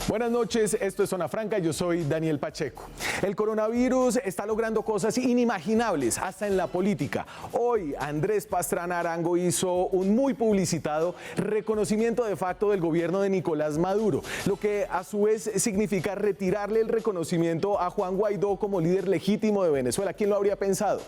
Buenas noches, esto es Zona Franca, yo soy Daniel Pacheco. El coronavirus está logrando cosas inimaginables, hasta en la política. Hoy Andrés Pastrana Arango hizo un muy publicitado reconocimiento de facto del gobierno de Nicolás Maduro, lo que a su vez significa retirarle el reconocimiento a Juan Guaidó como líder legítimo de Venezuela. ¿Quién lo habría pensado?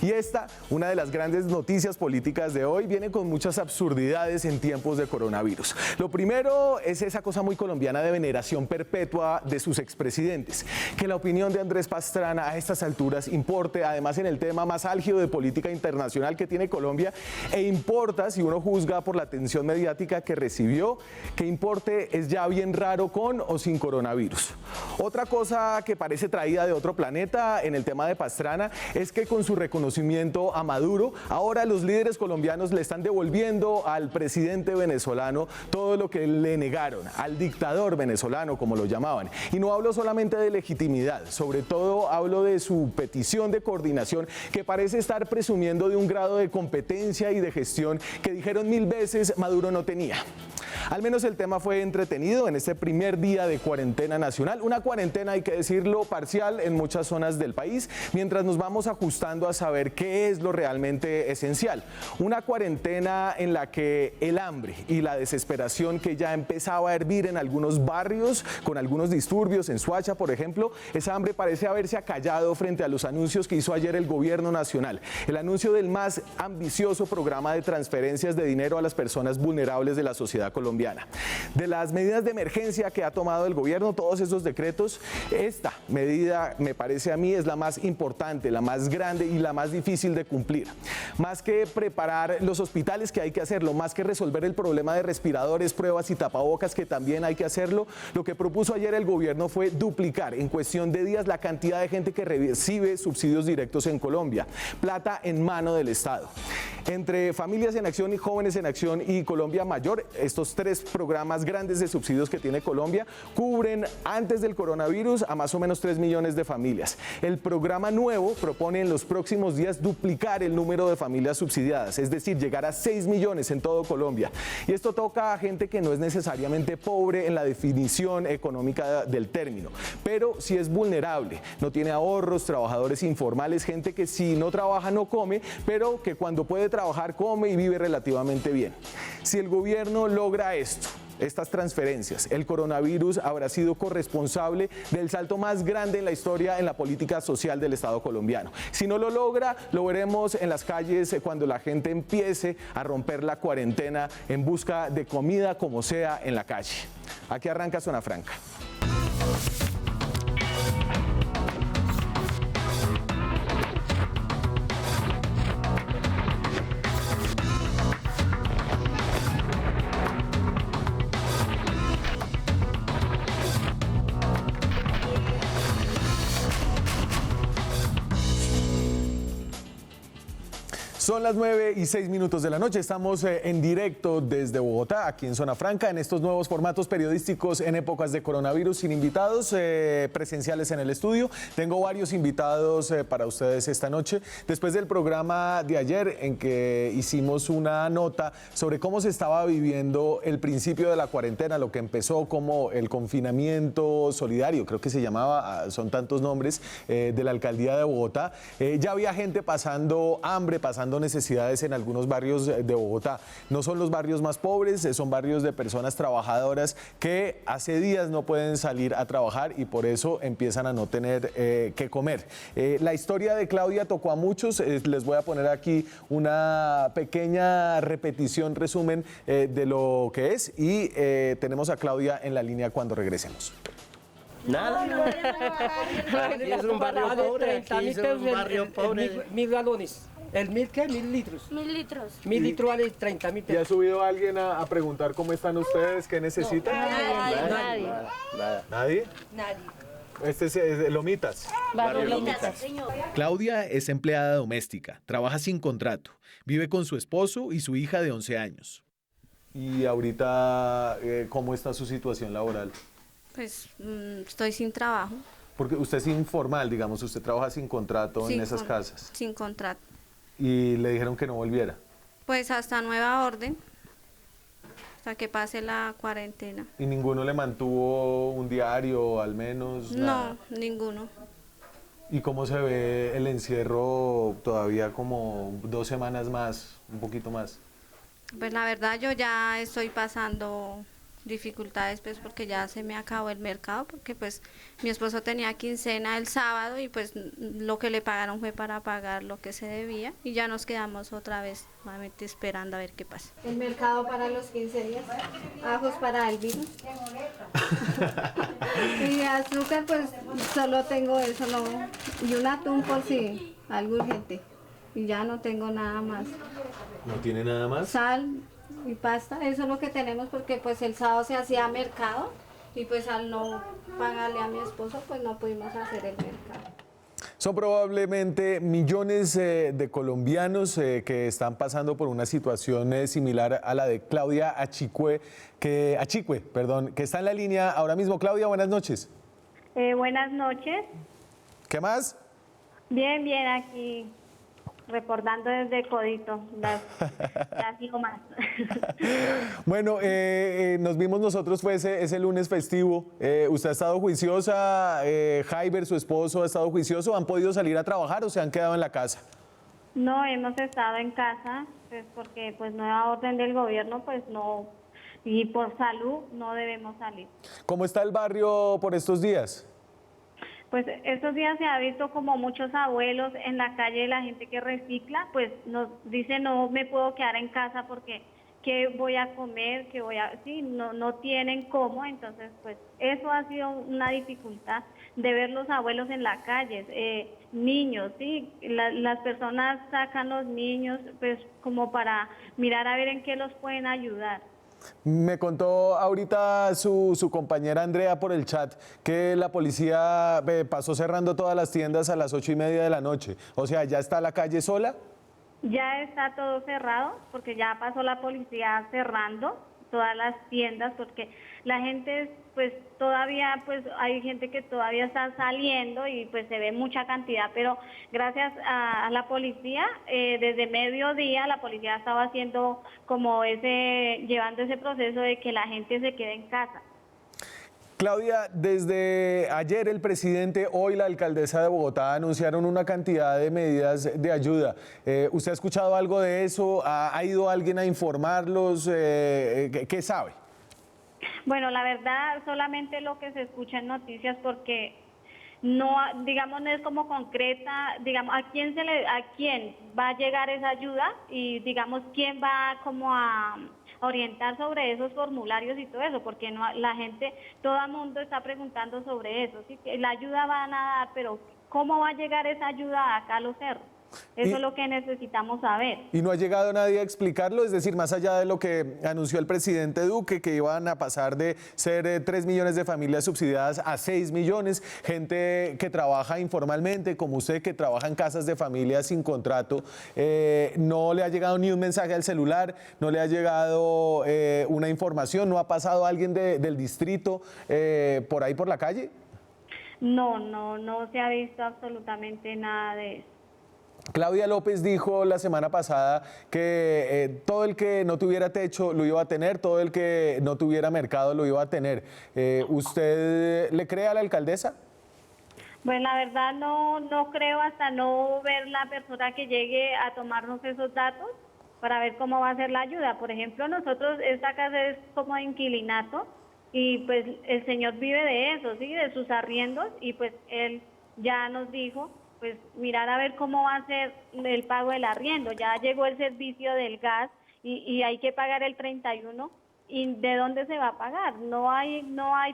Y esta, una de las grandes noticias políticas de hoy, viene con muchas absurdidades en tiempos de coronavirus. Lo primero es esa cosa muy colombiana de veneración perpetua de sus expresidentes. Que la opinión de Andrés Pastrana a estas alturas importe, además en el tema más álgido de política internacional que tiene Colombia, e importa si uno juzga por la atención mediática que recibió, que importe es ya bien raro con o sin coronavirus. Otra cosa que parece traída de otro planeta en el tema de Pastrana es que con su reconocimiento a Maduro, ahora los líderes colombianos le están devolviendo al presidente venezolano todo lo que le negaron, al dictador venezolano, como lo llamaban. Y no hablo solamente de legitimidad, sobre todo hablo de su petición de coordinación, que parece estar presumiendo de un grado de competencia y de gestión que dijeron 1000 veces Maduro no tenía. Al menos el tema fue entretenido en este primer día de cuarentena nacional, una cuarentena, hay que decirlo, parcial en muchas zonas del país, mientras nos vamos ajustando a saber qué es lo realmente esencial. Una cuarentena en la que el hambre y la desesperación que ya empezaba a hervir en algunos barrios, con algunos disturbios, en Soacha, por ejemplo, esa hambre parece haberse acallado frente a los anuncios que hizo ayer el gobierno nacional. El anuncio del más ambicioso programa de transferencias de dinero a las personas vulnerables de la sociedad colombiana. De las medidas de emergencia que ha tomado el gobierno, todos esos decretos, esta medida me parece a mí es la más importante, la más grande y la más difícil de cumplir. Más que preparar los hospitales, que hay que hacerlo, más que resolver el problema de respiradores, pruebas y tapabocas, que también hay que hacerlo, lo que propuso ayer el gobierno fue duplicar en cuestión de días la cantidad de gente que recibe subsidios directos en Colombia, plata en mano del Estado. Entre Familias en Acción y Jóvenes en Acción y Colombia Mayor, estos tres programas grandes de subsidios que tiene Colombia cubren antes del coronavirus a más o menos 3 millones de familias. El programa nuevo propone en los próximos días duplicar el número de familias subsidiadas, es decir, llegar a 6 millones en todo Colombia. Y esto toca a gente que no es necesariamente pobre en la definición económica del término, pero sí es vulnerable, no tiene ahorros, trabajadores informales, gente que si no trabaja no come, pero que cuando puede trabajar come y vive relativamente bien. Si el gobierno logra esto, estas transferencias, el coronavirus habrá sido corresponsable del salto más grande en la historia en la política social del Estado colombiano. Si no lo logra, lo veremos en las calles cuando la gente empiece a romper la cuarentena en busca de comida como sea en la calle. Aquí arranca Zona Franca. Son las 9:06 de la noche, estamos en directo desde Bogotá, aquí en Zona Franca, en estos nuevos formatos periodísticos en épocas de coronavirus, sin invitados presenciales en el estudio. Tengo varios invitados para ustedes esta noche, después del programa de ayer en que hicimos una nota sobre cómo se estaba viviendo el principio de la cuarentena, lo que empezó como el confinamiento solidario, creo que se llamaba, son tantos nombres, de la alcaldía de Bogotá. Ya había gente pasando hambre, pasando necesidades en algunos barrios de Bogotá. No son los barrios más pobres, son barrios de personas trabajadoras que hace días no pueden salir a trabajar y por eso empiezan a no tener que comer. La historia de Claudia tocó a muchos, les voy a poner aquí una pequeña repetición, resumen de lo que es y tenemos a Claudia en la línea cuando regresemos. Nada. Aquí es un barrio pobre, aquí es un barrio pobre. 1000 galones. ¿El 1000 qué? 1000 litros. 1000 litros. 1000 litros vale 30.000 ¿Y pesos. ha subido alguien a preguntar cómo están ustedes? ¿Qué necesitan? Nadie. ¿Nadie? Nadie. Este es Lomitas. Barrio Lomitas. Lomitas, señor. Claudia es empleada doméstica, trabaja sin contrato, vive con su esposo y su hija de 11 años. ¿Y ahorita cómo está su situación laboral? Pues estoy sin trabajo. Porque usted es informal, digamos, usted trabaja sin contrato en esas casas. Sin contrato. Y le dijeron que no volviera. Pues hasta nueva orden. hasta que pase la cuarentena. ¿Y ninguno le mantuvo un diario, al menos? Nada. No, ninguno. ¿Y cómo se ve el encierro todavía como 2 semanas más, un poquito más? Pues la verdad yo ya estoy pasando dificultades pues porque ya se me acabó el mercado, porque pues mi esposo tenía quincena el sábado y pues lo que le pagaron fue para pagar lo que se debía y ya nos quedamos otra vez nuevamente esperando a ver qué pasa. El mercado para los 15 días, ajos para el virus. Y azúcar pues solo tengo eso, no, y un atún por si algo urgente. Y ya no tengo nada más. ¿No tiene nada más? Sal y pasta, eso es lo que tenemos porque pues el sábado se hacía mercado y pues al no pagarle a mi esposo pues no pudimos hacer el mercado. Son probablemente millones de colombianos que están pasando por una situación similar a la de Claudia Achicue, que está en la línea ahora mismo. Claudia, buenas noches. Buenas noches. ¿Qué más? Bien, bien, aquí reportando desde Codito, las lomas. Bueno, nos vimos nosotros, fue ese lunes festivo. ¿Usted ha estado juiciosa? ¿Jaiber, su esposo, ha estado juicioso? ¿Han podido salir a trabajar o se han quedado en la casa? No, hemos estado en casa, pues porque pues nueva orden del gobierno, pues no, y por salud no debemos salir. ¿Cómo está el barrio por estos días? Pues estos días se ha visto como muchos abuelos en la calle, la gente que recicla, pues nos dice no me puedo quedar en casa porque qué voy a comer, qué voy a, sí, no tienen cómo, entonces pues eso ha sido una dificultad de ver los abuelos en la calle, niños, sí, las personas sacan los niños pues como para mirar a ver en qué los pueden ayudar. Me contó ahorita su compañera Andrea por el chat que la policía pasó cerrando todas las tiendas a las 8:30 de la noche. O sea, ¿ya está la calle sola? Ya está todo cerrado porque ya pasó la policía cerrando todas las tiendas porque la gente pues todavía pues hay gente que todavía está saliendo y pues se ve mucha cantidad, pero gracias a la policía desde mediodía la policía estaba haciendo como llevando ese proceso de que la gente se quede en casa. Claudia, desde ayer el presidente, hoy la alcaldesa de Bogotá anunciaron una cantidad de medidas de ayuda. ¿Usted ha escuchado algo de eso? ¿Ha ido alguien a informarlos? ¿Qué sabe? Bueno, la verdad solamente lo que se escucha en noticias porque no, digamos, no es como concreta, digamos, a quién va a llegar esa ayuda y digamos quién va como a orientar sobre esos formularios y todo eso, porque no, la gente, todo el mundo está preguntando sobre eso, ¿sí? Que la ayuda van a dar, pero ¿cómo va a llegar esa ayuda acá a los cerros? Eso es lo que necesitamos saber. ¿Y no ha llegado nadie a explicarlo? Es decir, más allá de lo que anunció el presidente Duque, que iban a pasar de ser 3 millones de familias subsidiadas a 6 millones, gente que trabaja informalmente, como usted, que trabaja en casas de familias sin contrato, no le ha llegado ni un mensaje al celular, no le ha llegado una información, no ha pasado alguien del distrito por ahí por la calle? No se ha visto absolutamente nada de eso. Claudia López dijo la semana pasada que todo el que no tuviera techo lo iba a tener, todo el que no tuviera mercado lo iba a tener. ¿Usted le cree a la alcaldesa? Pues la verdad no creo hasta no ver la persona que llegue a tomarnos esos datos para ver cómo va a ser la ayuda. Por ejemplo, nosotros, esta casa es como de inquilinato y pues el señor vive de eso, ¿sí? De sus arriendos y pues él ya nos dijo pues mirar a ver cómo va a ser el pago del arriendo. Ya llegó el servicio del gas y hay que pagar el 31. ¿Y de dónde se va a pagar? No hay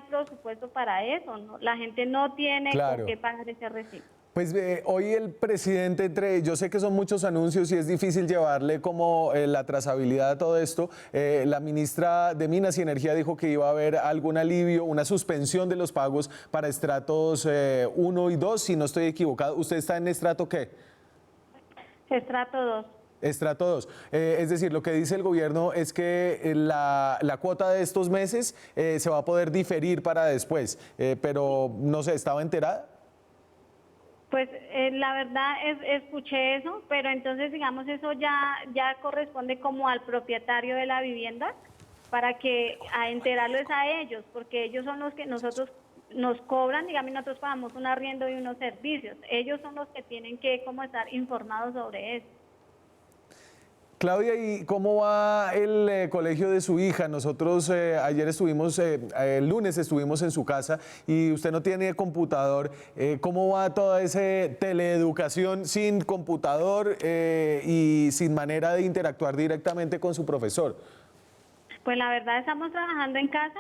presupuesto para eso, ¿no? La gente no tiene con qué pagar ese recibo. Pues hoy el presidente, yo sé que son muchos anuncios y es difícil llevarle como la trazabilidad a todo esto, la ministra de Minas y Energía dijo que iba a haber algún alivio, una suspensión de los pagos para estratos 1 y 2, si no estoy equivocado. ¿Usted está en estrato qué? Estrato 2. Estrato 2. Es decir, lo que dice el gobierno es que la cuota de estos meses se va a poder diferir para después, pero no sé, ¿estaba enterada? Pues la verdad escuché eso, pero entonces digamos eso ya corresponde como al propietario de la vivienda para que a enterarles a ellos, porque ellos son los que nosotros nos cobran, digamos, y nosotros pagamos un arriendo y unos servicios. Ellos son los que tienen que como estar informados sobre eso. Claudia, ¿y cómo va el colegio de su hija? Nosotros ayer estuvimos, el lunes estuvimos en su casa y usted no tiene computador. ¿Cómo va toda esa teleeducación sin computador y sin manera de interactuar directamente con su profesor? Pues la verdad estamos trabajando en casa,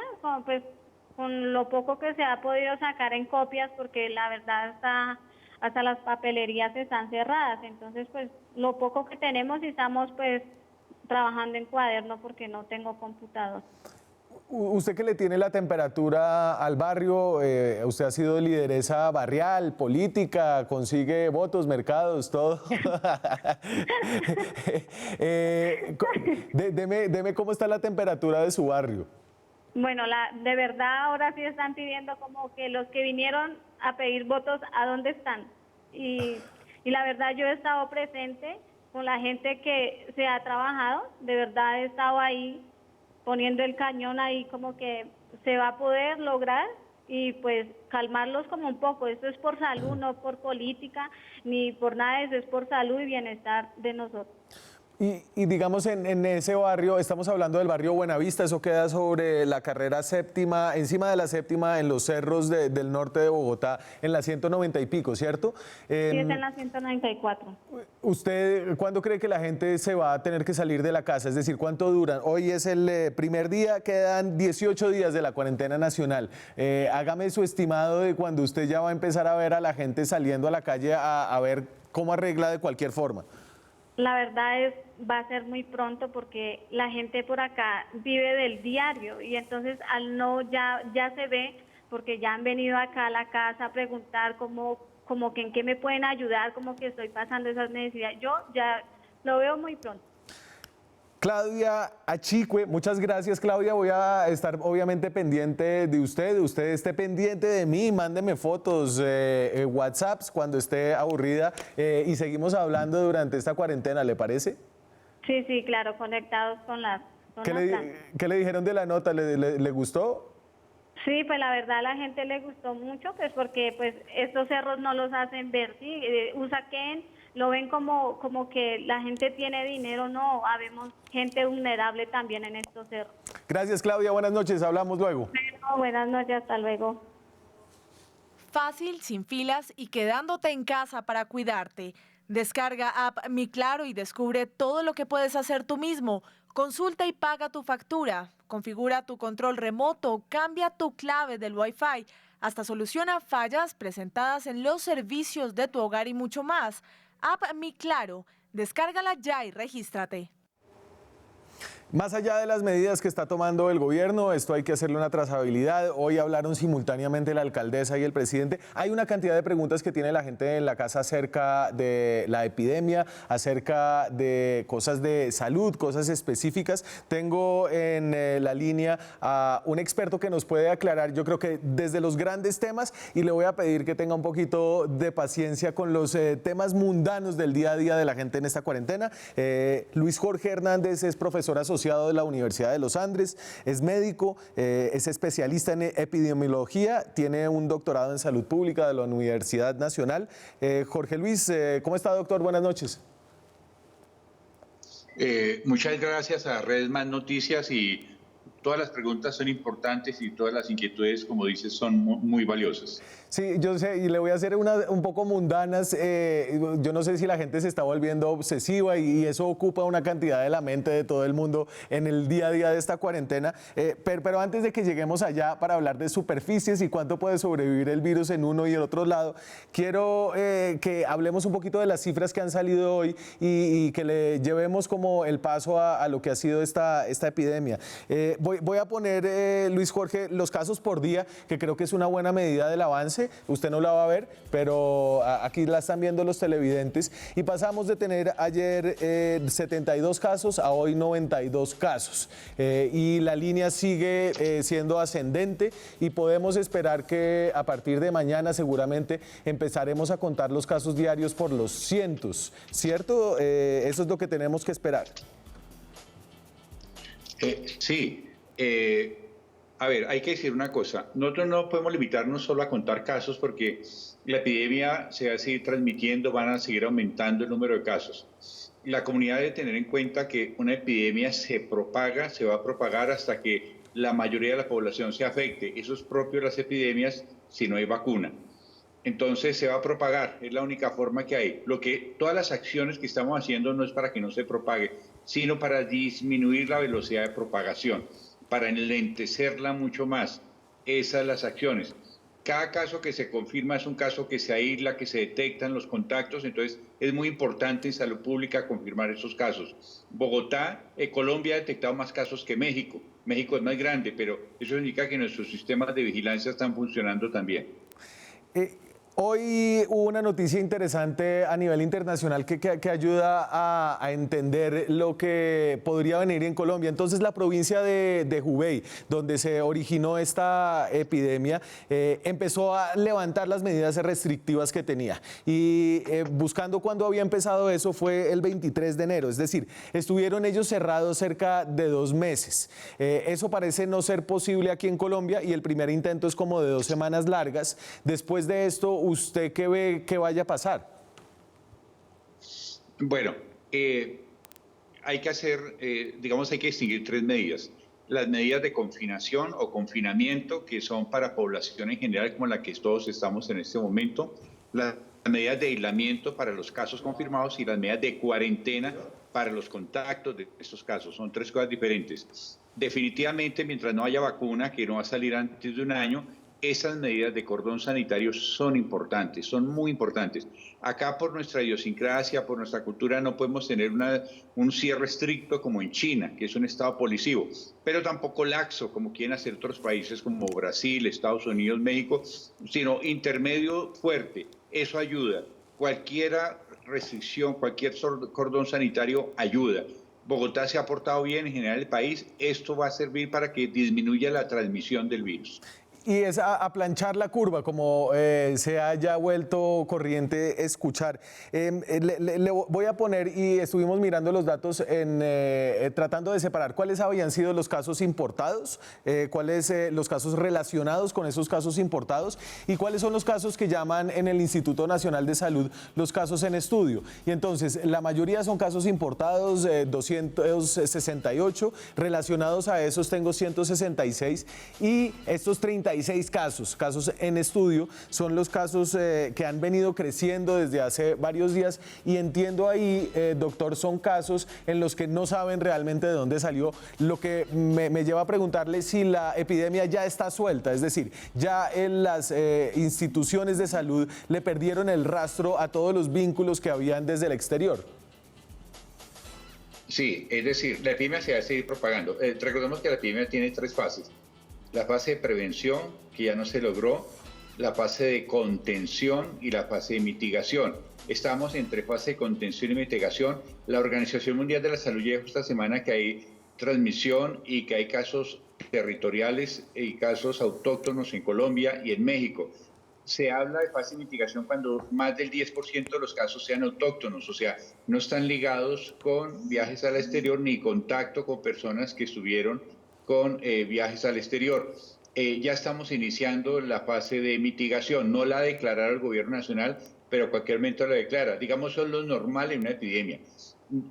con lo poco que se ha podido sacar en copias, porque la verdad hasta las papelerías están cerradas. Entonces, pues lo poco que tenemos y estamos pues trabajando en cuaderno porque no tengo computador. Usted que le tiene la temperatura al barrio, usted ha sido lideresa barrial, política, consigue votos, mercados, todo. Deme cómo está la temperatura de su barrio. Bueno, de verdad ahora sí están pidiendo como que los que vinieron a pedir votos, ¿a dónde están? Y la verdad yo he estado presente con la gente que se ha trabajado, de verdad he estado ahí poniendo el cañón ahí, como que se va a poder lograr y pues calmarlos como un poco. Esto es por salud, no por política, ni por nada de eso, es por salud y bienestar de nosotros. Y digamos en ese barrio, estamos hablando del barrio Buenavista, eso queda sobre la carrera séptima, encima de la séptima, en los cerros del norte de Bogotá, en la 190 y pico, ¿cierto? Sí, es en la 194. ¿Usted cuándo cree que la gente se va a tener que salir de la casa? Es decir, ¿cuánto duran? Hoy es el primer día, quedan 18 días de la cuarentena nacional. Hágame su estimado de cuando usted ya va a empezar a ver a la gente saliendo a la calle a ver cómo arregla de cualquier forma. La verdad va a ser muy pronto porque la gente por acá vive del diario y entonces ya se ve porque ya han venido acá a la casa a preguntar como que en qué me pueden ayudar, como que estoy pasando esas necesidades. Yo ya lo veo muy pronto. Claudia Achicue, muchas gracias, Claudia. Voy a estar obviamente pendiente de usted esté pendiente de mí, mándeme fotos, WhatsApps cuando esté aburrida y seguimos hablando durante esta cuarentena, ¿le parece? Sí, claro, conectados con las ¿Qué le dijeron de la nota? ¿Le gustó? Sí, pues la verdad a la gente le gustó mucho, pues porque pues estos cerros no los hacen ver, sí, Usaquén lo ven como que la gente tiene dinero, no, habemos gente vulnerable también en estos cerros. Gracias, Claudia, buenas noches, hablamos luego. Bueno, buenas noches, hasta luego. Fácil, sin filas y quedándote en casa para cuidarte. Descarga app Mi Claro y descubre todo lo que puedes hacer tú mismo. Consulta y paga tu factura, configura tu control remoto, cambia tu clave del Wi-Fi, hasta soluciona fallas presentadas en los servicios de tu hogar y mucho más. App Mi Claro, descárgala ya y regístrate. Más allá de las medidas que está tomando el gobierno, esto hay que hacerle una trazabilidad. Hoy hablaron simultáneamente la alcaldesa y el presidente. Hay una cantidad de preguntas que tiene la gente en la casa acerca de la epidemia, acerca de cosas de salud, cosas específicas. Tengo en la línea a un experto que nos puede aclarar, yo creo que desde los grandes temas, y le voy a pedir que tenga un poquito de paciencia con los temas mundanos del día a día de la gente en esta cuarentena. Luis Jorge Hernández es profesor asociado de la Universidad de los Andes, es médico, es especialista en epidemiología, tiene un doctorado en salud pública de la Universidad Nacional. Jorge Luis, ¿cómo está, doctor? Buenas noches. Muchas gracias a Redes Más Noticias y todas las preguntas son importantes y todas las inquietudes, como dices, son muy valiosas. Sí, yo sé, y le voy a hacer unas un poco mundanas. Yo no sé si la gente se está volviendo obsesiva y eso ocupa una cantidad de la mente de todo el mundo en el día a día de esta cuarentena. Pero antes de que lleguemos allá para hablar de superficies y cuánto puede sobrevivir el virus en uno y el otro lado, quiero que hablemos un poquito de las cifras que han salido hoy y que le llevemos como el paso a lo que ha sido esta epidemia. Voy a poner, Luis Jorge, los casos por día, que creo que es una buena medida del avance. Usted no la va a ver, pero aquí la están viendo los televidentes. Y pasamos de tener ayer 72 casos a hoy 92 casos. Y la línea sigue siendo ascendente y podemos esperar que a partir de mañana seguramente empezaremos a contar los casos diarios por los cientos, ¿cierto? Eso es lo que tenemos que esperar. Sí. A ver, hay que decir una cosa. Nosotros no podemos limitarnos solo a contar casos porque la epidemia se va a seguir transmitiendo, van a seguir aumentando el número de casos. La comunidad debe tener en cuenta que una epidemia se propaga, se va a propagar hasta que la mayoría de la población se afecte. Eso es propio de las epidemias si no hay vacuna. Entonces se va a propagar, es la única forma que hay. Todas las acciones que estamos haciendo no es para que no se propague, sino para disminuir la velocidad de propagación, para enlentecerla mucho más. Esas son las acciones. Cada caso que se confirma es un caso que se aísla, que se detectan los contactos, entonces es muy importante en salud pública confirmar esos casos. Bogotá, Colombia ha detectado más casos que México. México es más grande, pero eso indica que nuestros sistemas de vigilancia están funcionando también. Hoy hubo una noticia interesante a nivel internacional que ayuda a entender lo que podría venir en Colombia. Entonces, la provincia de Hubei, donde se originó esta epidemia, empezó a levantar las medidas restrictivas que tenía. Y buscando cuándo había empezado eso fue el 23 de enero. Es decir, estuvieron ellos cerrados cerca de 2 meses. Eso parece no ser posible aquí en Colombia y el primer intento es como de 2 semanas largas. Después de esto, ¿usted qué ve que vaya a pasar? Bueno, hay que hacer, hay que distinguir 3 medidas. Las medidas de confinación o confinamiento, que son para población en general, como la que todos estamos en este momento. Las medidas de aislamiento para los casos confirmados y las medidas de cuarentena para los contactos de estos casos. Son 3 cosas diferentes. Definitivamente, mientras no haya vacuna, que no va a salir antes de 1 año, esas medidas de cordón sanitario son importantes, son muy importantes. Acá por nuestra idiosincrasia, por nuestra cultura, no podemos tener un cierre estricto como en China, que es un estado policivo, pero tampoco laxo, como quieren hacer otros países como Brasil, Estados Unidos, México, sino intermedio fuerte. Eso ayuda. Cualquier restricción, cualquier cordón sanitario ayuda. Bogotá se ha portado bien en general el país. Esto va a servir para que disminuya la transmisión del virus. Y es a planchar la curva, como se haya vuelto corriente escuchar. Le voy a poner, y estuvimos mirando los datos, tratando de separar cuáles habían sido los casos importados, cuáles los casos relacionados con esos casos importados y cuáles son los casos que llaman en el Instituto Nacional de Salud los casos en estudio. Y entonces, la mayoría son casos importados, 268, relacionados a esos tengo 166 y estos 36 casos en estudio, son los casos que han venido creciendo desde hace varios días y entiendo ahí, doctor, son casos en los que no saben realmente de dónde salió, lo que me lleva a preguntarle si la epidemia ya está suelta, es decir, ya en las instituciones de salud le perdieron el rastro a todos los vínculos que habían desde el exterior. Sí, es decir, la epidemia se va a seguir propagando. Recordemos que la epidemia tiene 3 fases. La fase de prevención, que ya no se logró, la fase de contención y la fase de mitigación. Estamos entre fase de contención y mitigación. La Organización Mundial de la Salud ya dijo esta semana que hay transmisión y que hay casos territoriales y casos autóctonos en Colombia y en México. Se habla de fase de mitigación cuando más del 10% de los casos sean autóctonos, o sea, no están ligados con viajes al exterior ni contacto con personas que estuvieron con viajes al exterior. Ya estamos iniciando la fase de mitigación, no la ha declarado el gobierno nacional, pero cualquier momento la declara. Digamos, son lo normal en una epidemia.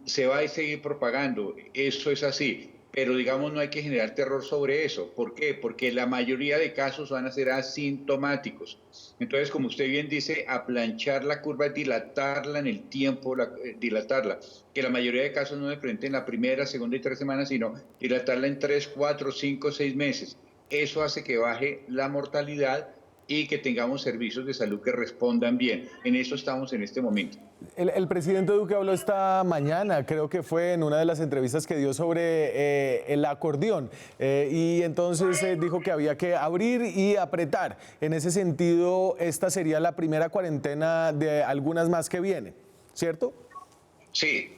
Se va a seguir propagando, eso es así, pero digamos no hay que generar terror sobre eso. ¿Por qué? Porque la mayoría de casos van a ser asintomáticos. Entonces, como usted bien dice, aplanchar la curva, dilatarla en el tiempo, dilatarla. Que la mayoría de casos no se presenten en la primera, segunda y 3 semanas, sino dilatarla en 3, 4, 5, 6 meses. Eso hace que baje la mortalidad y que tengamos servicios de salud que respondan bien. En eso estamos en este momento. El presidente Duque habló esta mañana, creo que fue en una de las entrevistas que dio sobre el acordeón, y entonces dijo que había que abrir y apretar. En ese sentido, esta sería la primera cuarentena de algunas más que vienen, ¿cierto? Sí,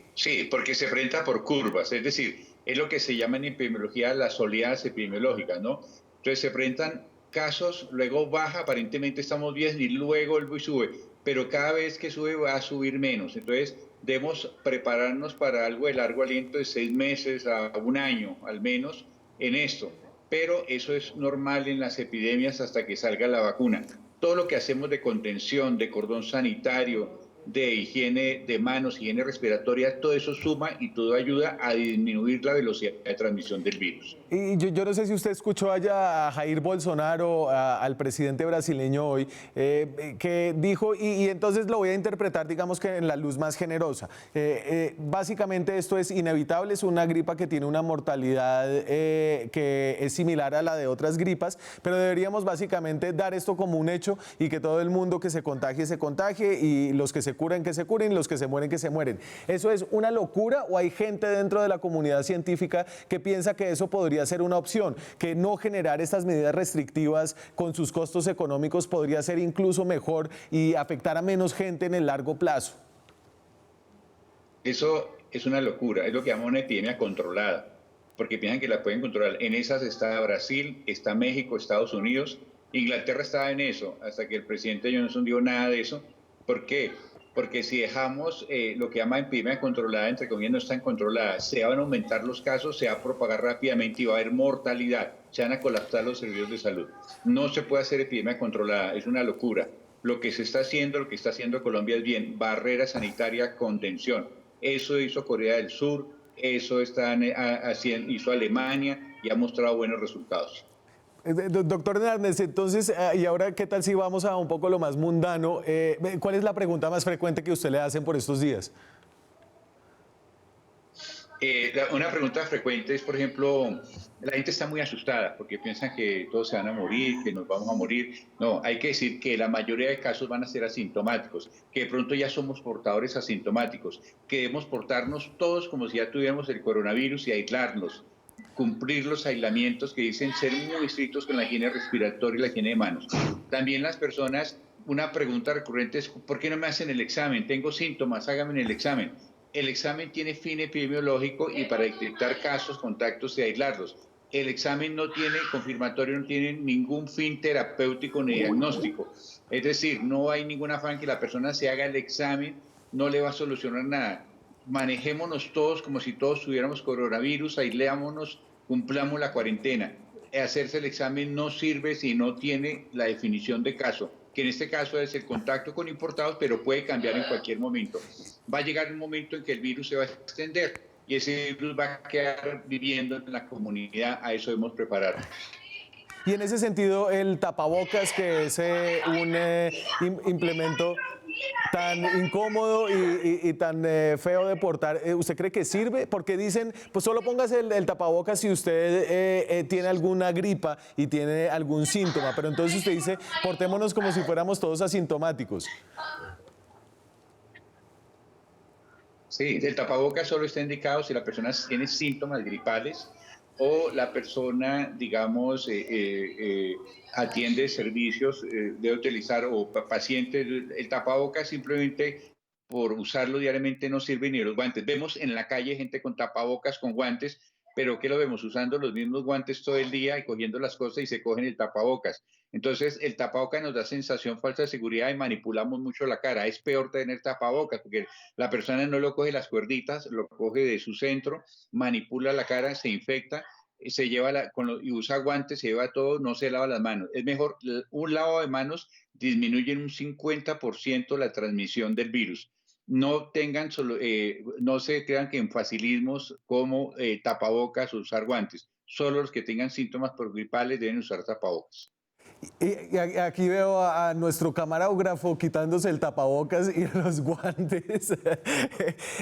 porque se enfrenta por curvas, es decir, es lo que se llama en epidemiología las oleadas epidemiológicas, ¿no? Entonces se enfrentan casos, luego baja, aparentemente estamos bien, y luego vuelve y sube, pero cada vez que sube va a subir menos. Entonces debemos prepararnos para algo de largo aliento de 6 meses a 1 año al menos en esto. pero eso es normal en las epidemias hasta que salga la vacuna. Todo lo que hacemos de contención, de cordón sanitario, de higiene de manos, higiene respiratoria, todo eso suma y todo ayuda a disminuir la velocidad de transmisión del virus. Y yo no sé si usted escuchó allá a Jair Bolsonaro, al presidente brasileño hoy, que dijo, y entonces lo voy a interpretar, digamos que en la luz más generosa. Básicamente esto es inevitable, es una gripa que tiene una mortalidad que es similar a la de otras gripas, pero deberíamos básicamente dar esto como un hecho y que todo el mundo que se contagie, y los que se curen, los que se mueren. ¿Eso es una locura o hay gente dentro de la comunidad científica que piensa que eso podría ser una opción, que no generar estas medidas restrictivas con sus costos económicos podría ser incluso mejor y afectar a menos gente en el largo plazo? Eso es una locura, es lo que llaman una epidemia controlada, porque piensan que la pueden controlar. En esas está Brasil, está México, Estados Unidos, Inglaterra estaba en eso, hasta que el presidente Johnson dijo nada de eso. ¿Por qué? Porque si dejamos lo que llama epidemia controlada, entre comillas, no están controladas, se van a aumentar los casos, se va a propagar rápidamente y va a haber mortalidad, se van a colapsar los servicios de salud. No se puede hacer epidemia controlada, es una locura. Lo que se está haciendo, lo que está haciendo Colombia es bien, barrera sanitaria, contención. Eso hizo Corea del Sur, eso hizo Alemania y ha mostrado buenos resultados. Doctor Hernández, entonces, y ahora, ¿qué tal si vamos a un poco lo más mundano? ¿Cuál es la pregunta más frecuente que usted le hacen por estos días? Una pregunta frecuente es, por ejemplo, la gente está muy asustada porque piensan que todos se van a morir, que nos vamos a morir. No, hay que decir que la mayoría de casos van a ser asintomáticos, que de pronto ya somos portadores asintomáticos, que debemos portarnos todos como si ya tuviéramos el coronavirus y aislarnos, cumplir los aislamientos que dicen ser muy estrictos con la higiene respiratoria y la higiene de manos. También las personas, una pregunta recurrente es, ¿por qué no me hacen el examen? Tengo síntomas, háganme el examen. El examen tiene fin epidemiológico y para detectar casos, contactos y aislarlos. El examen no tiene, confirmatorio, no tiene ningún fin terapéutico ni diagnóstico. Es decir, no hay ningún afán que la persona se haga el examen, no le va a solucionar nada. Manejémonos todos como si todos tuviéramos coronavirus, aislémonos, cumplamos la cuarentena. Hacerse el examen no sirve si no tiene la definición de caso, que en este caso es el contacto con importados, pero puede cambiar en cualquier momento. Va a llegar un momento en que el virus se va a extender y ese virus va a quedar viviendo en la comunidad, a eso debemos prepararnos. Y en ese sentido, el tapabocas, que es un implemento tan incómodo y tan feo de portar, ¿usted cree que sirve? Porque dicen, pues solo póngase el tapabocas si usted tiene alguna gripa y tiene algún síntoma, pero entonces usted dice, portémonos como si fuéramos todos asintomáticos. Sí, el tapabocas solo está indicado si la persona tiene síntomas gripales o la persona, digamos, atiende servicios, debe utilizar, o pacientes. El tapabocas simplemente por usarlo diariamente no sirve, ni los guantes. Vemos en la calle gente con tapabocas, con guantes, pero ¿qué lo vemos? Usando los mismos guantes todo el día y cogiendo las cosas y se cogen el tapabocas. Entonces, el tapabocas nos da sensación falsa de seguridad y manipulamos mucho la cara. Es peor tener tapabocas porque la persona no lo coge las cuerditas, lo coge de su centro, manipula la cara, se infecta, se lleva y usa guantes, se lleva todo, no se lava las manos. Es mejor, un lavado de manos disminuye en un 50% la transmisión del virus. No no se crean que en facilismos como tapabocas o usar guantes. Solo los que tengan síntomas por gripales deben usar tapabocas. Y aquí veo a nuestro camarógrafo quitándose el tapabocas y los guantes.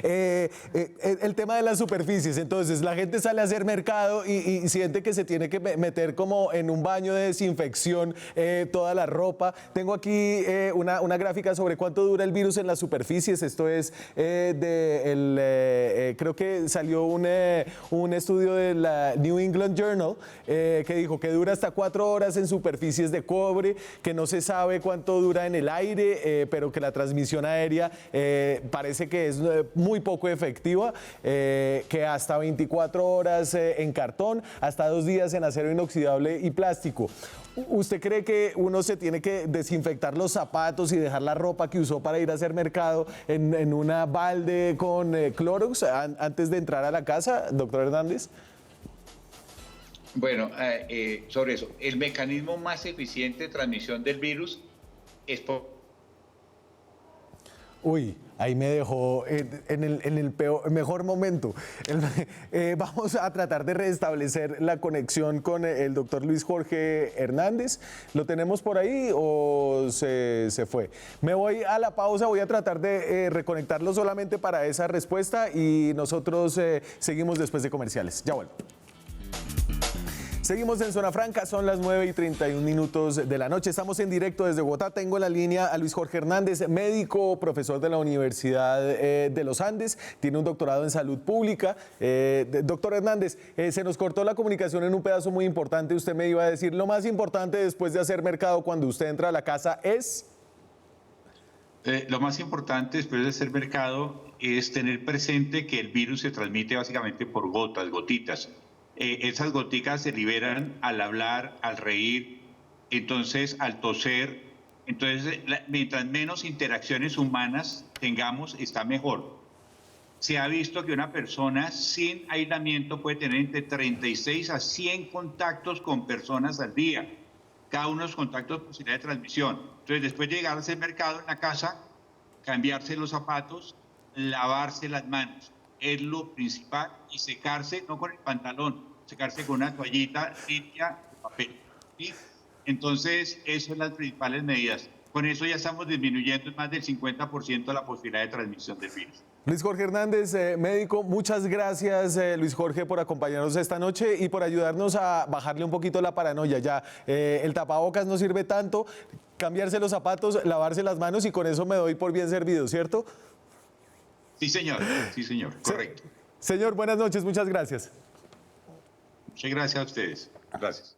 El tema de las superficies, entonces la gente sale a hacer mercado y siente que se tiene que meter como en un baño de desinfección toda la ropa. Tengo aquí una gráfica sobre cuánto dura el virus en las superficies. Esto es creo que salió un estudio de la New England Journal que dijo que dura hasta 4 horas en superficies de cobre, que no se sabe cuánto dura en el aire, pero que la transmisión aérea parece que es muy poco efectiva, que hasta 24 horas en cartón, hasta 2 días en acero inoxidable y plástico. ¿Usted cree que uno se tiene que desinfectar los zapatos y dejar la ropa que usó para ir a hacer mercado en una balde con Clorox antes de entrar a la casa, doctor Hernández? Bueno, sobre eso, el mecanismo más eficiente de transmisión del virus es por... Uy, ahí me dejó en el mejor momento. Vamos a tratar de restablecer la conexión con el doctor Luis Jorge Hernández. ¿Lo tenemos por ahí o se fue? Me voy a la pausa, voy a tratar de reconectarlo solamente para esa respuesta y nosotros seguimos después de comerciales. Ya vuelvo. Seguimos en Zona Franca, son las 9:31 de la noche. Estamos en directo desde Bogotá. Tengo en la línea a Luis Jorge Hernández, médico, profesor de la Universidad de los Andes. Tiene un doctorado en salud pública. Doctor Hernández, se nos cortó la comunicación en un pedazo muy importante. Usted me iba a decir, lo más importante después de hacer mercado cuando usted entra a la casa es... Lo más importante después de hacer mercado es tener presente que el virus se transmite básicamente por gotitas. Esas goticas se liberan al hablar, al reír, entonces al toser. Entonces, mientras menos interacciones humanas tengamos, está mejor. Se ha visto que una persona sin aislamiento puede tener entre 36 a 100 contactos con personas al día. Cada uno de los contactos posibilidad de transmisión. Entonces, después de llegar a hacer mercado en la casa, cambiarse los zapatos, lavarse las manos. Es lo principal, y secarse, no con el pantalón, secarse con una toallita limpia de papel. ¿Sí? Entonces, esas son las principales medidas. Con eso ya estamos disminuyendo en más del 50% la posibilidad de transmisión del virus. Luis Jorge Hernández, médico, muchas gracias, Luis Jorge, por acompañarnos esta noche y por ayudarnos a bajarle un poquito la paranoia. Ya el tapabocas no sirve tanto, cambiarse los zapatos, lavarse las manos y con eso me doy por bien servido, ¿cierto? Sí, señor, correcto. Señor, buenas noches, muchas gracias. Muchas gracias a ustedes. Gracias.